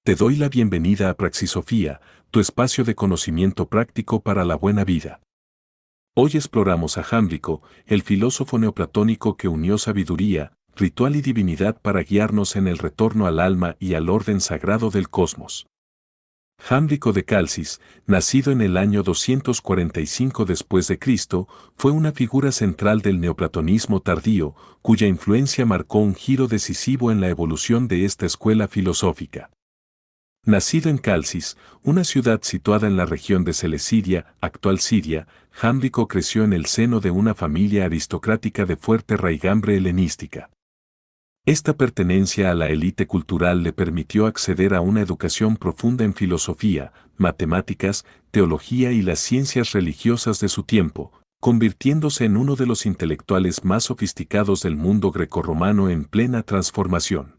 Te doy la bienvenida a Praxisofía, tu espacio de conocimiento práctico para la buena vida. Hoy exploramos a Jámblico, el filósofo neoplatónico que unió sabiduría, ritual y divinidad para guiarnos en el retorno al alma y al orden sagrado del cosmos. Jámblico de Calcis, nacido en el año 245 después de Cristo, fue una figura central del neoplatonismo tardío, cuya influencia marcó un giro decisivo en la evolución de esta escuela filosófica. Nacido en Calcis, una ciudad situada en la región de Celesyria, actual Siria, Jámblico creció en el seno de una familia aristocrática de fuerte raigambre helenística. Esta pertenencia a la élite cultural le permitió acceder a una educación profunda en filosofía, matemáticas, teología y las ciencias religiosas de su tiempo, convirtiéndose en uno de los intelectuales más sofisticados del mundo grecorromano en plena transformación.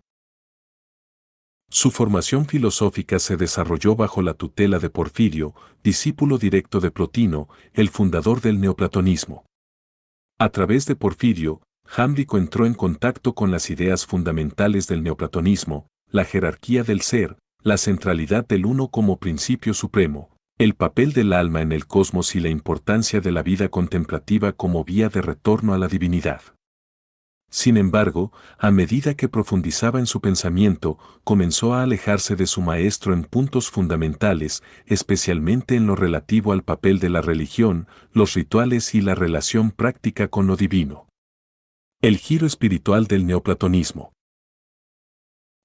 Su formación filosófica se desarrolló bajo la tutela de Porfirio, discípulo directo de Plotino, el fundador del neoplatonismo. A través de Porfirio, Jámblico entró en contacto con las ideas fundamentales del neoplatonismo, la jerarquía del ser, la centralidad del uno como principio supremo, el papel del alma en el cosmos y la importancia de la vida contemplativa como vía de retorno a la divinidad. Sin embargo, a medida que profundizaba en su pensamiento, comenzó a alejarse de su maestro en puntos fundamentales, especialmente en lo relativo al papel de la religión, los rituales y la relación práctica con lo divino. El giro espiritual del neoplatonismo.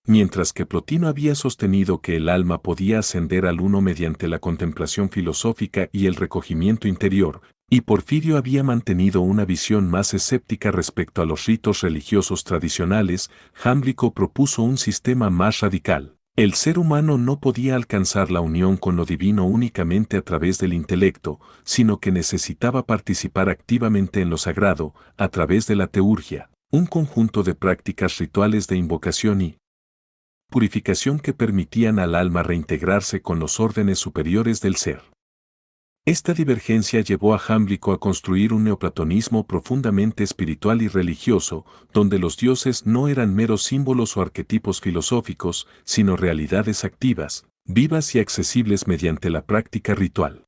Mientras que Plotino había sostenido que el alma podía ascender al uno mediante la contemplación filosófica y el recogimiento interior, y Porfirio había mantenido una visión más escéptica respecto a los ritos religiosos tradicionales, Jámblico propuso un sistema más radical. El ser humano no podía alcanzar la unión con lo divino únicamente a través del intelecto, sino que necesitaba participar activamente en lo sagrado, a través de la teurgia, un conjunto de prácticas rituales de invocación y purificación que permitían al alma reintegrarse con los órdenes superiores del ser. Esta divergencia llevó a Jámblico a construir un neoplatonismo profundamente espiritual y religioso, donde los dioses no eran meros símbolos o arquetipos filosóficos, sino realidades activas, vivas y accesibles mediante la práctica ritual.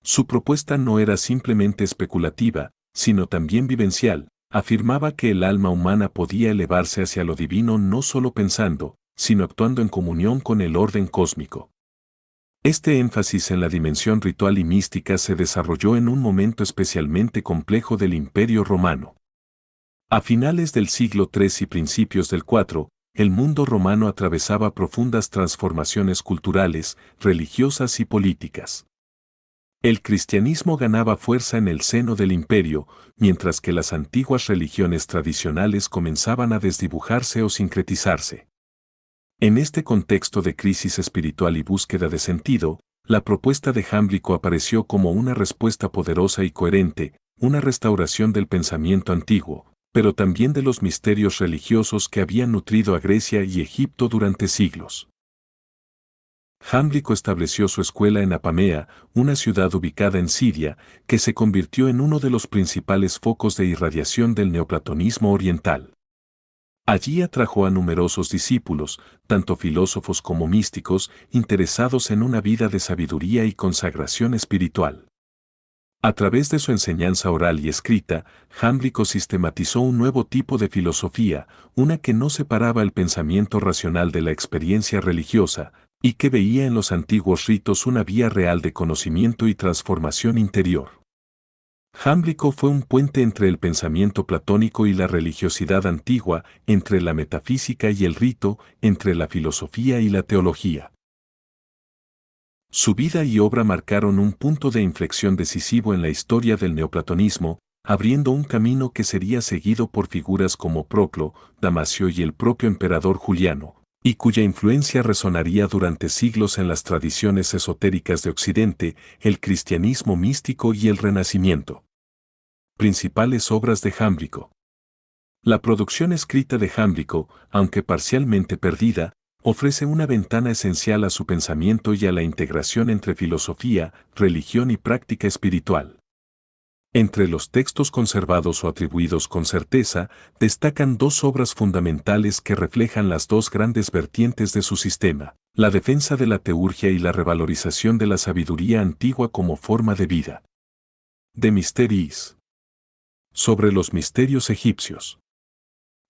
Su propuesta no era simplemente especulativa, sino también vivencial. Afirmaba que el alma humana podía elevarse hacia lo divino no solo pensando, sino actuando en comunión con el orden cósmico. Este énfasis en la dimensión ritual y mística se desarrolló en un momento especialmente complejo del Imperio Romano. A finales del siglo III y principios del IV, el mundo romano atravesaba profundas transformaciones culturales, religiosas y políticas. El cristianismo ganaba fuerza en el seno del imperio, mientras que las antiguas religiones tradicionales comenzaban a desdibujarse o sincretizarse. En este contexto de crisis espiritual y búsqueda de sentido, la propuesta de Jámblico apareció como una respuesta poderosa y coherente, una restauración del pensamiento antiguo, pero también de los misterios religiosos que habían nutrido a Grecia y Egipto durante siglos. Jámblico estableció su escuela en Apamea, una ciudad ubicada en Siria, que se convirtió en uno de los principales focos de irradiación del neoplatonismo oriental. Allí atrajo a numerosos discípulos, tanto filósofos como místicos, interesados en una vida de sabiduría y consagración espiritual. A través de su enseñanza oral y escrita, Jámblico sistematizó un nuevo tipo de filosofía, una que no separaba el pensamiento racional de la experiencia religiosa, y que veía en los antiguos ritos una vía real de conocimiento y transformación interior. Jámblico fue un puente entre el pensamiento platónico y la religiosidad antigua, entre la metafísica y el rito, entre la filosofía y la teología. Su vida y obra marcaron un punto de inflexión decisivo en la historia del neoplatonismo, abriendo un camino que sería seguido por figuras como Proclo, Damasio y el propio emperador Juliano, y cuya influencia resonaría durante siglos en las tradiciones esotéricas de Occidente, el cristianismo místico y el Renacimiento. Principales obras de Jámblico. La producción escrita de Jámblico, aunque parcialmente perdida, ofrece una ventana esencial a su pensamiento y a la integración entre filosofía, religión y práctica espiritual. Entre los textos conservados o atribuidos con certeza, destacan dos obras fundamentales que reflejan las dos grandes vertientes de su sistema: la defensa de la teurgia y la revalorización de la sabiduría antigua como forma de vida. De Mysteries. Sobre los misterios egipcios.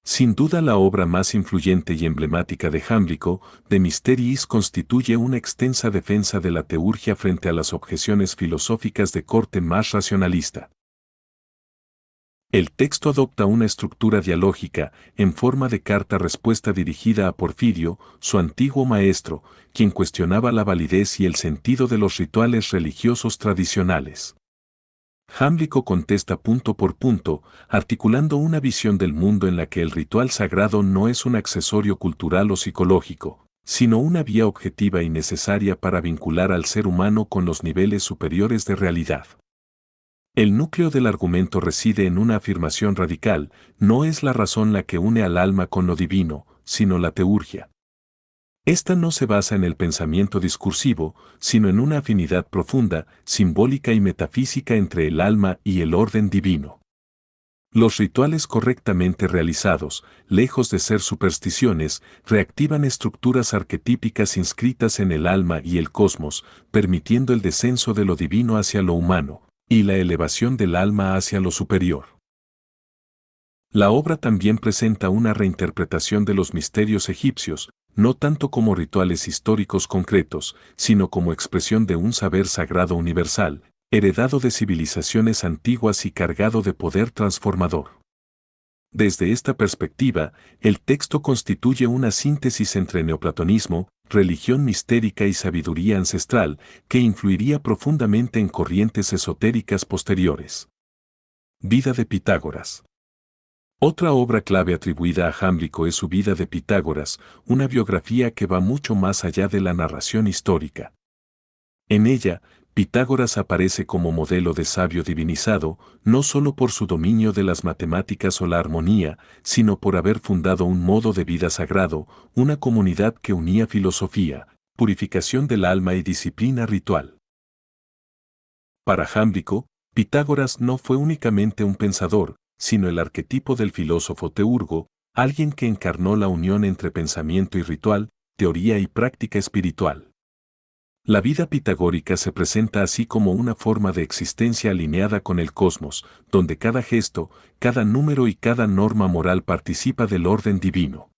Sin duda la obra más influyente y emblemática de Jámblico, De Mysteries, constituye una extensa defensa de la teurgia frente a las objeciones filosóficas de corte más racionalista. El texto adopta una estructura dialógica, en forma de carta-respuesta dirigida a Porfirio, su antiguo maestro, quien cuestionaba la validez y el sentido de los rituales religiosos tradicionales. Jámblico contesta punto por punto, articulando una visión del mundo en la que el ritual sagrado no es un accesorio cultural o psicológico, sino una vía objetiva y necesaria para vincular al ser humano con los niveles superiores de realidad. El núcleo del argumento reside en una afirmación radical: no es la razón la que une al alma con lo divino, sino la teurgia. Esta no se basa en el pensamiento discursivo, sino en una afinidad profunda, simbólica y metafísica entre el alma y el orden divino. Los rituales correctamente realizados, lejos de ser supersticiones, reactivan estructuras arquetípicas inscritas en el alma y el cosmos, permitiendo el descenso de lo divino hacia lo humano, y la elevación del alma hacia lo superior. La obra también presenta una reinterpretación de los misterios egipcios, no tanto como rituales históricos concretos, sino como expresión de un saber sagrado universal, heredado de civilizaciones antiguas y cargado de poder transformador. Desde esta perspectiva, el texto constituye una síntesis entre neoplatonismo, religión mistérica y sabiduría ancestral, que influiría profundamente en corrientes esotéricas posteriores. Vida de Pitágoras. Otra obra clave atribuida a Jámblico es su Vida de Pitágoras, una biografía que va mucho más allá de la narración histórica. En ella, Pitágoras aparece como modelo de sabio divinizado, no solo por su dominio de las matemáticas o la armonía, sino por haber fundado un modo de vida sagrado, una comunidad que unía filosofía, purificación del alma y disciplina ritual. Para Jámblico, Pitágoras no fue únicamente un pensador, sino el arquetipo del filósofo teurgo, alguien que encarnó la unión entre pensamiento y ritual, teoría y práctica espiritual. La vida pitagórica se presenta así como una forma de existencia alineada con el cosmos, donde cada gesto, cada número y cada norma moral participa del orden divino.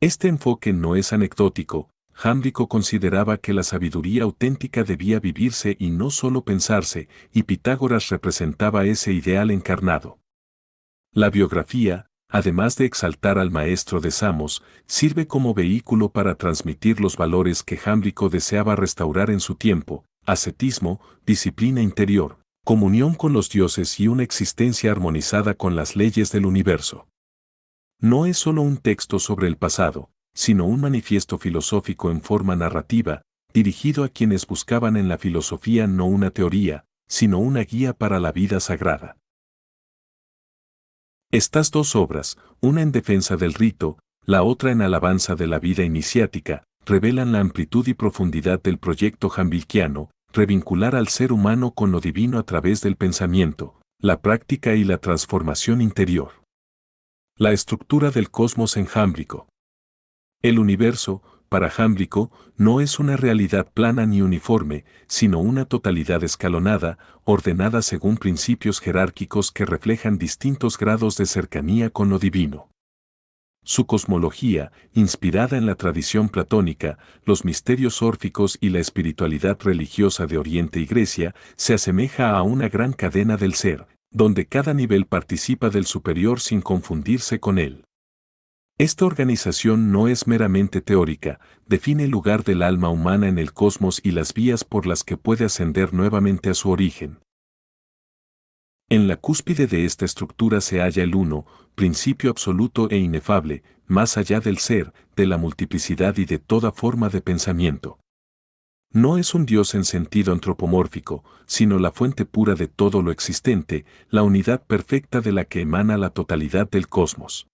Este enfoque no es anecdótico. Jámblico consideraba que la sabiduría auténtica debía vivirse y no solo pensarse, y Pitágoras representaba ese ideal encarnado. La biografía, además de exaltar al maestro de Samos, sirve como vehículo para transmitir los valores que Jámblico deseaba restaurar en su tiempo: ascetismo, disciplina interior, comunión con los dioses y una existencia armonizada con las leyes del universo. No es solo un texto sobre el pasado, sino un manifiesto filosófico en forma narrativa, dirigido a quienes buscaban en la filosofía no una teoría, sino una guía para la vida sagrada. Estas dos obras, una en defensa del rito, la otra en alabanza de la vida iniciática, revelan la amplitud y profundidad del proyecto jámbliquiano: revincular al ser humano con lo divino a través del pensamiento, la práctica y la transformación interior. La estructura del cosmos en Jámblico. El universo, para Jámblico, no es una realidad plana ni uniforme, sino una totalidad escalonada, ordenada según principios jerárquicos que reflejan distintos grados de cercanía con lo divino. Su cosmología, inspirada en la tradición platónica, los misterios órficos y la espiritualidad religiosa de Oriente y Grecia, se asemeja a una gran cadena del ser, donde cada nivel participa del superior sin confundirse con él. Esta organización no es meramente teórica, define el lugar del alma humana en el cosmos y las vías por las que puede ascender nuevamente a su origen. En la cúspide de esta estructura se halla el uno, principio absoluto e inefable, más allá del ser, de la multiplicidad y de toda forma de pensamiento. No es un Dios en sentido antropomórfico, sino la fuente pura de todo lo existente, la unidad perfecta de la que emana la totalidad del cosmos.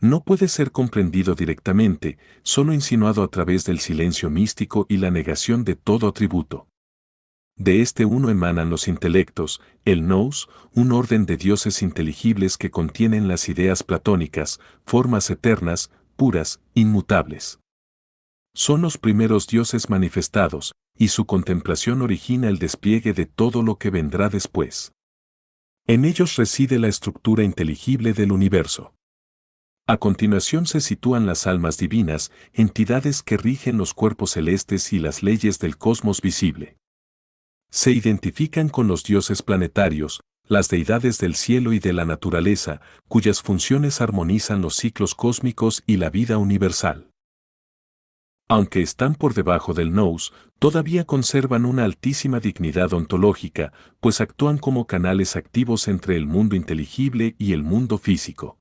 No puede ser comprendido directamente, solo insinuado a través del silencio místico y la negación de todo atributo. De este uno emanan los intelectos, el nous, un orden de dioses inteligibles que contienen las ideas platónicas, formas eternas, puras, inmutables. Son los primeros dioses manifestados, y su contemplación origina el despliegue de todo lo que vendrá después. En ellos reside la estructura inteligible del universo. A continuación se sitúan las almas divinas, entidades que rigen los cuerpos celestes y las leyes del cosmos visible. Se identifican con los dioses planetarios, las deidades del cielo y de la naturaleza, cuyas funciones armonizan los ciclos cósmicos y la vida universal. Aunque están por debajo del nous, todavía conservan una altísima dignidad ontológica, pues actúan como canales activos entre el mundo inteligible y el mundo físico.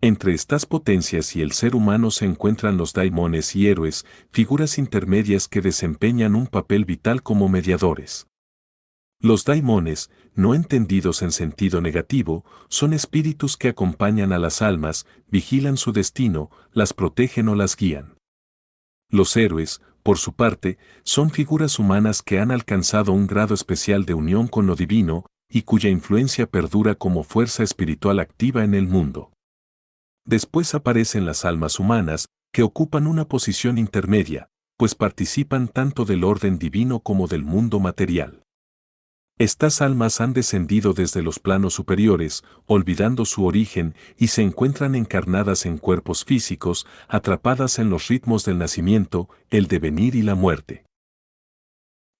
Entre estas potencias y el ser humano se encuentran los daimones y héroes, figuras intermedias que desempeñan un papel vital como mediadores. Los daimones, no entendidos en sentido negativo, son espíritus que acompañan a las almas, vigilan su destino, las protegen o las guían. Los héroes, por su parte, son figuras humanas que han alcanzado un grado especial de unión con lo divino y cuya influencia perdura como fuerza espiritual activa en el mundo. Después aparecen las almas humanas, que ocupan una posición intermedia, pues participan tanto del orden divino como del mundo material. Estas almas han descendido desde los planos superiores, olvidando su origen, y se encuentran encarnadas en cuerpos físicos, atrapadas en los ritmos del nacimiento, el devenir y la muerte.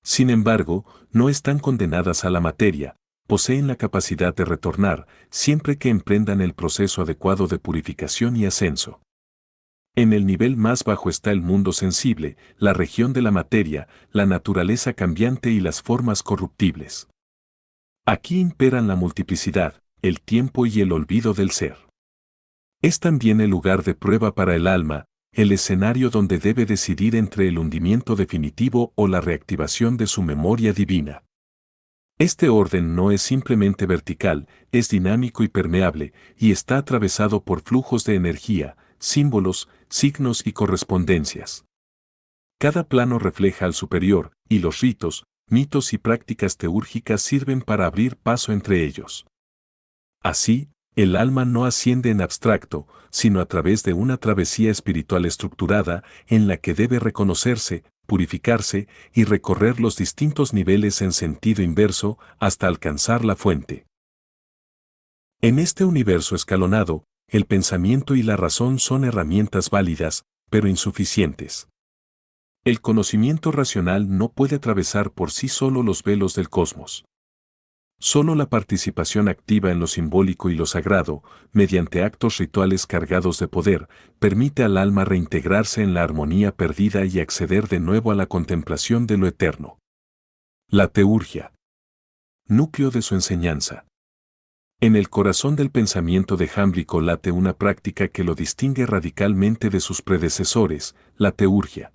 Sin embargo, no están condenadas a la materia, poseen la capacidad de retornar, siempre que emprendan el proceso adecuado de purificación y ascenso. En el nivel más bajo está el mundo sensible, la región de la materia, la naturaleza cambiante y las formas corruptibles. Aquí imperan la multiplicidad, el tiempo y el olvido del ser. Es también el lugar de prueba para el alma, el escenario donde debe decidir entre el hundimiento definitivo o la reactivación de su memoria divina. Este orden no es simplemente vertical, es dinámico y permeable, y está atravesado por flujos de energía, símbolos, signos y correspondencias. Cada plano refleja al superior, y los ritos, mitos y prácticas teúrgicas sirven para abrir paso entre ellos. Así, el alma no asciende en abstracto, sino a través de una travesía espiritual estructurada en la que debe reconocerse, purificarse y recorrer los distintos niveles en sentido inverso hasta alcanzar la fuente. En este universo escalonado, el pensamiento y la razón son herramientas válidas, pero insuficientes. El conocimiento racional no puede atravesar por sí solo los velos del cosmos. Solo la participación activa en lo simbólico y lo sagrado, mediante actos rituales cargados de poder, permite al alma reintegrarse en la armonía perdida y acceder de nuevo a la contemplación de lo eterno. La teurgia. Núcleo de su enseñanza. En el corazón del pensamiento de Jámblico late una práctica que lo distingue radicalmente de sus predecesores, la teurgia.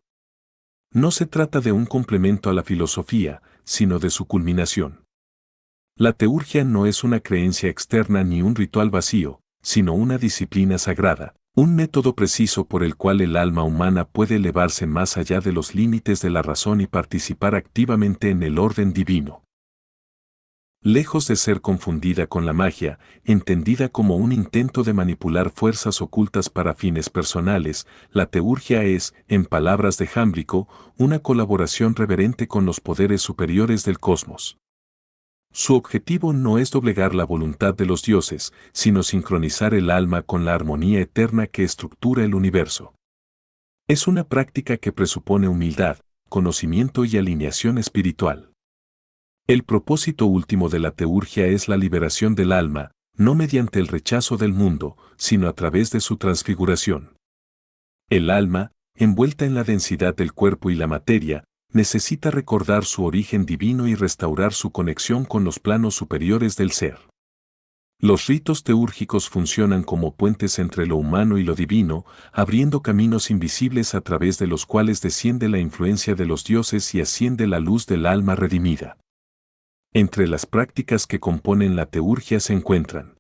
No se trata de un complemento a la filosofía, sino de su culminación. La teurgia no es una creencia externa ni un ritual vacío, sino una disciplina sagrada, un método preciso por el cual el alma humana puede elevarse más allá de los límites de la razón y participar activamente en el orden divino. Lejos de ser confundida con la magia, entendida como un intento de manipular fuerzas ocultas para fines personales, la teurgia es, en palabras de Jámblico, una colaboración reverente con los poderes superiores del cosmos. Su objetivo no es doblegar la voluntad de los dioses, sino sincronizar el alma con la armonía eterna que estructura el universo. Es una práctica que presupone humildad, conocimiento y alineación espiritual. El propósito último de la teurgia es la liberación del alma, no mediante el rechazo del mundo, sino a través de su transfiguración. El alma, envuelta en la densidad del cuerpo y la materia, necesita recordar su origen divino y restaurar su conexión con los planos superiores del ser. Los ritos teúrgicos funcionan como puentes entre lo humano y lo divino, abriendo caminos invisibles a través de los cuales desciende la influencia de los dioses y asciende la luz del alma redimida. Entre las prácticas que componen la teurgia se encuentran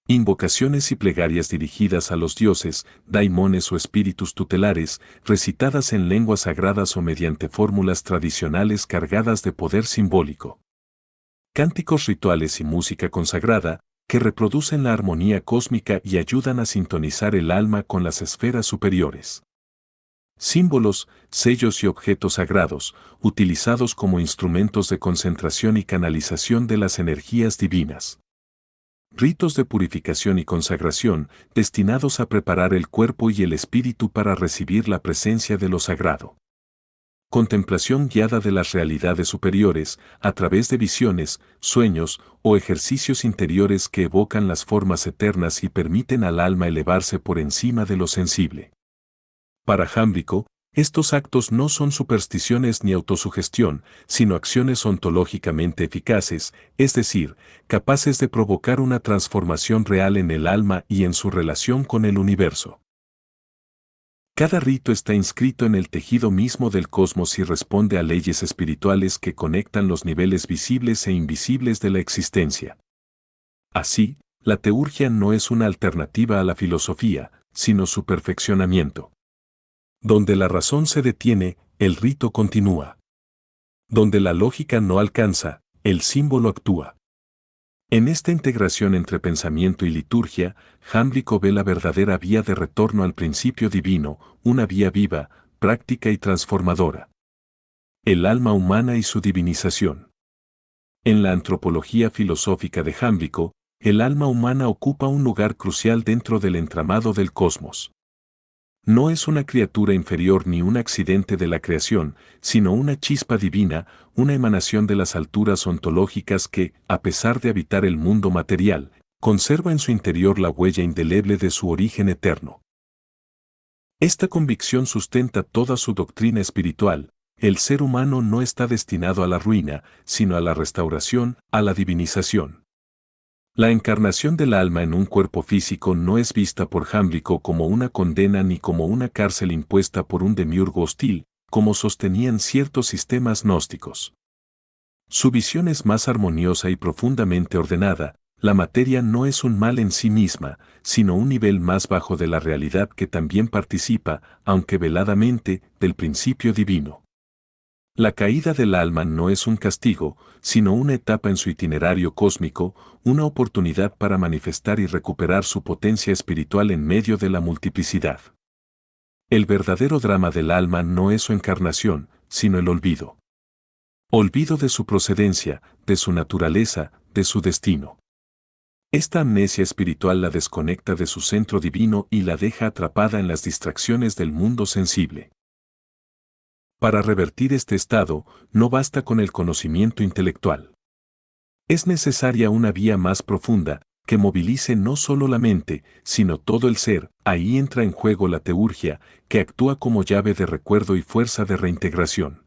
Invocaciones y plegarias dirigidas a los dioses, daimones o espíritus tutelares, recitadas en lenguas sagradas o mediante fórmulas tradicionales cargadas de poder simbólico. Cánticos rituales y música consagrada, que reproducen la armonía cósmica y ayudan a sintonizar el alma con las esferas superiores. Símbolos, sellos y objetos sagrados, utilizados como instrumentos de concentración y canalización de las energías divinas. Ritos de purificación y consagración, destinados a preparar el cuerpo y el espíritu para recibir la presencia de lo sagrado. Contemplación guiada de las realidades superiores, a través de visiones, sueños o ejercicios interiores que evocan las formas eternas y permiten al alma elevarse por encima de lo sensible. Para Jámblico, estos actos no son supersticiones ni autosugestión, sino acciones ontológicamente eficaces, es decir, capaces de provocar una transformación real en el alma y en su relación con el universo. Cada rito está inscrito en el tejido mismo del cosmos y responde a leyes espirituales que conectan los niveles visibles e invisibles de la existencia. Así, la teurgia no es una alternativa a la filosofía, sino su perfeccionamiento. Donde la razón se detiene, el rito continúa. Donde la lógica no alcanza, el símbolo actúa. En esta integración entre pensamiento y liturgia, Jámblico ve la verdadera vía de retorno al principio divino, una vía viva, práctica y transformadora. El alma humana y su divinización. En la antropología filosófica de Jámblico, el alma humana ocupa un lugar crucial dentro del entramado del cosmos. No es una criatura inferior ni un accidente de la creación, sino una chispa divina, una emanación de las alturas ontológicas que, a pesar de habitar el mundo material, conserva en su interior la huella indeleble de su origen eterno. Esta convicción sustenta toda su doctrina espiritual. El ser humano no está destinado a la ruina, sino a la restauración, a la divinización. La encarnación del alma en un cuerpo físico no es vista por Jámblico como una condena ni como una cárcel impuesta por un demiurgo hostil, como sostenían ciertos sistemas gnósticos. Su visión es más armoniosa y profundamente ordenada. La materia no es un mal en sí misma, sino un nivel más bajo de la realidad que también participa, aunque veladamente, del principio divino. La caída del alma no es un castigo, sino una etapa en su itinerario cósmico, una oportunidad para manifestar y recuperar su potencia espiritual en medio de la multiplicidad. El verdadero drama del alma no es su encarnación, sino el olvido. Olvido de su procedencia, de su naturaleza, de su destino. Esta amnesia espiritual la desconecta de su centro divino y la deja atrapada en las distracciones del mundo sensible. Para revertir este estado, no basta con el conocimiento intelectual. Es necesaria una vía más profunda, que movilice no solo la mente, sino todo el ser. Ahí entra en juego la teurgia, que actúa como llave de recuerdo y fuerza de reintegración.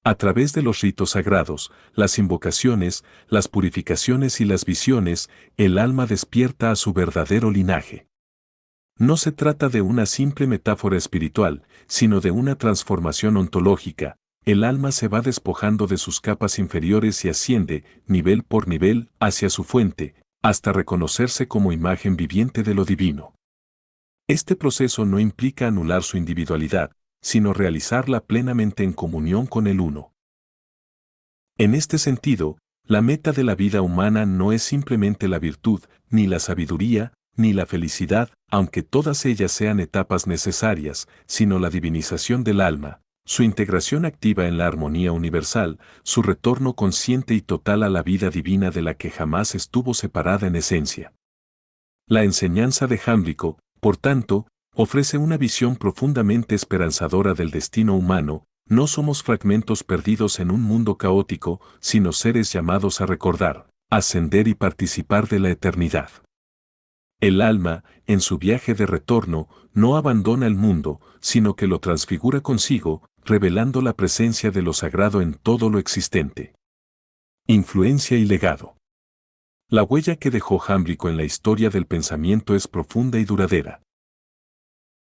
A través de los ritos sagrados, las invocaciones, las purificaciones y las visiones, el alma despierta a su verdadero linaje. No se trata de una simple metáfora espiritual, sino de una transformación ontológica. El alma se va despojando de sus capas inferiores y asciende, nivel por nivel, hacia su fuente, hasta reconocerse como imagen viviente de lo divino. Este proceso no implica anular su individualidad, sino realizarla plenamente en comunión con el Uno. En este sentido, la meta de la vida humana no es simplemente la virtud, ni la sabiduría, ni la felicidad, aunque todas ellas sean etapas necesarias, sino la divinización del alma, su integración activa en la armonía universal, su retorno consciente y total a la vida divina de la que jamás estuvo separada en esencia. La enseñanza de Jámblico, por tanto, ofrece una visión profundamente esperanzadora del destino humano. No somos fragmentos perdidos en un mundo caótico, sino seres llamados a recordar, ascender y participar de la eternidad. El alma, en su viaje de retorno, no abandona el mundo, sino que lo transfigura consigo, revelando la presencia de lo sagrado en todo lo existente. Influencia y legado. La huella que dejó Jámblico en la historia del pensamiento es profunda y duradera.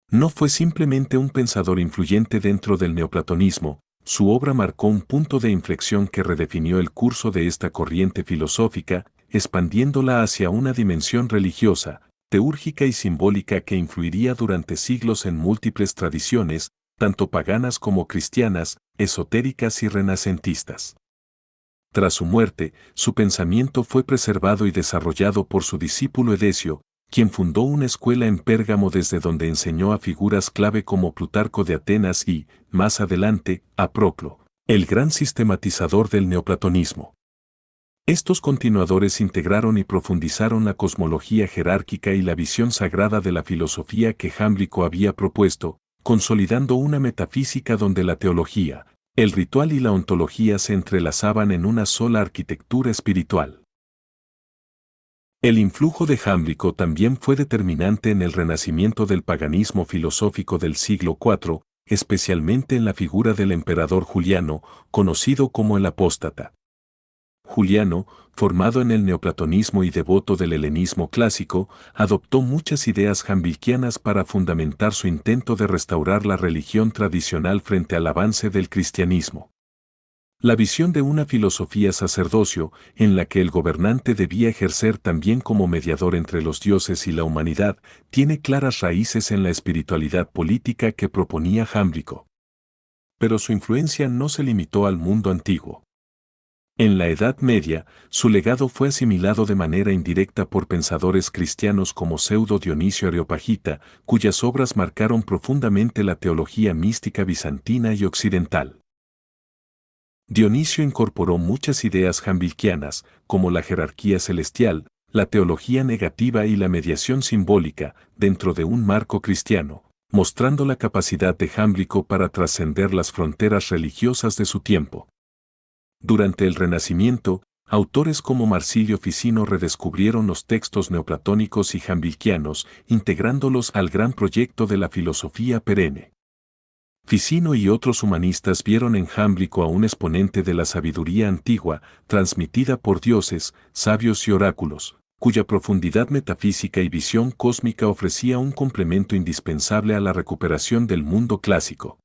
No fue simplemente un pensador influyente dentro del neoplatonismo, su obra marcó un punto de inflexión que redefinió el curso de esta corriente filosófica. expandiéndola hacia una dimensión religiosa, teúrgica y simbólica que influiría durante siglos en múltiples tradiciones, tanto paganas como cristianas, esotéricas y renacentistas. Tras su muerte, su pensamiento fue preservado y desarrollado por su discípulo Edesio, quien fundó una escuela en Pérgamo desde donde enseñó a figuras clave como Plutarco de Atenas y, más adelante, a Proclo, el gran sistematizador del neoplatonismo. Estos continuadores integraron y profundizaron la cosmología jerárquica y la visión sagrada de la filosofía que Jámblico había propuesto, consolidando una metafísica donde la teología, el ritual y la ontología se entrelazaban en una sola arquitectura espiritual. El influjo de Jámblico también fue determinante en el renacimiento del paganismo filosófico del siglo IV, especialmente en la figura del emperador Juliano, conocido como el apóstata. Juliano, formado en el neoplatonismo y devoto del helenismo clásico, adoptó muchas ideas jambliquianas para fundamentar su intento de restaurar la religión tradicional frente al avance del cristianismo. La visión de una filosofía sacerdocio, en la que el gobernante debía ejercer también como mediador entre los dioses y la humanidad, tiene claras raíces en la espiritualidad política que proponía Jámblico. Pero su influencia no se limitó al mundo antiguo. En la Edad Media, su legado fue asimilado de manera indirecta por pensadores cristianos como Pseudo Dionisio Areopagita, cuyas obras marcaron profundamente la teología mística bizantina y occidental. Dionisio incorporó muchas ideas jambliquianas, como la jerarquía celestial, la teología negativa y la mediación simbólica, dentro de un marco cristiano, mostrando la capacidad de Jámblico para trascender las fronteras religiosas de su tiempo. Durante el Renacimiento, autores como Marsilio Ficino redescubrieron los textos neoplatónicos y jambliquianos, integrándolos al gran proyecto de la filosofía perenne. Ficino y otros humanistas vieron en Jámblico a un exponente de la sabiduría antigua, transmitida por dioses, sabios y oráculos, cuya profundidad metafísica y visión cósmica ofrecía un complemento indispensable a la recuperación del mundo clásico.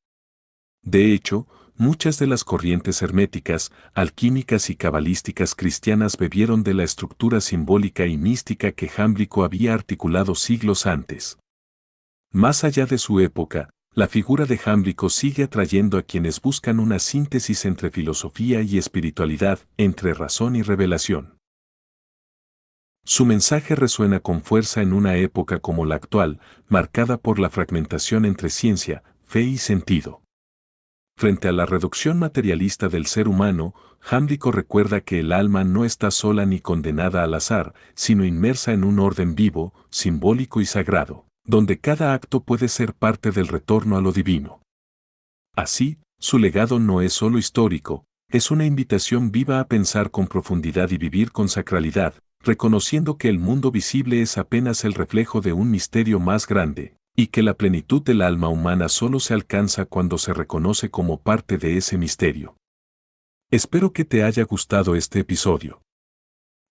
De hecho, muchas de las corrientes herméticas, alquímicas y cabalísticas cristianas bebieron de la estructura simbólica y mística que Jámblico había articulado siglos antes. Más allá de su época, la figura de Jámblico sigue atrayendo a quienes buscan una síntesis entre filosofía y espiritualidad, entre razón y revelación. Su mensaje resuena con fuerza en una época como la actual, marcada por la fragmentación entre ciencia, fe y sentido. Frente a la reducción materialista del ser humano, Jámblico recuerda que el alma no está sola ni condenada al azar, sino inmersa en un orden vivo, simbólico y sagrado, donde cada acto puede ser parte del retorno a lo divino. Así, su legado no es solo histórico, es una invitación viva a pensar con profundidad y vivir con sacralidad, reconociendo que el mundo visible es apenas el reflejo de un misterio más grande, y que la plenitud del alma humana solo se alcanza cuando se reconoce como parte de ese misterio. Espero que te haya gustado este episodio.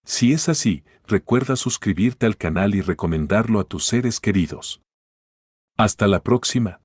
Si es así, recuerda suscribirte al canal y recomendarlo a tus seres queridos. Hasta la próxima.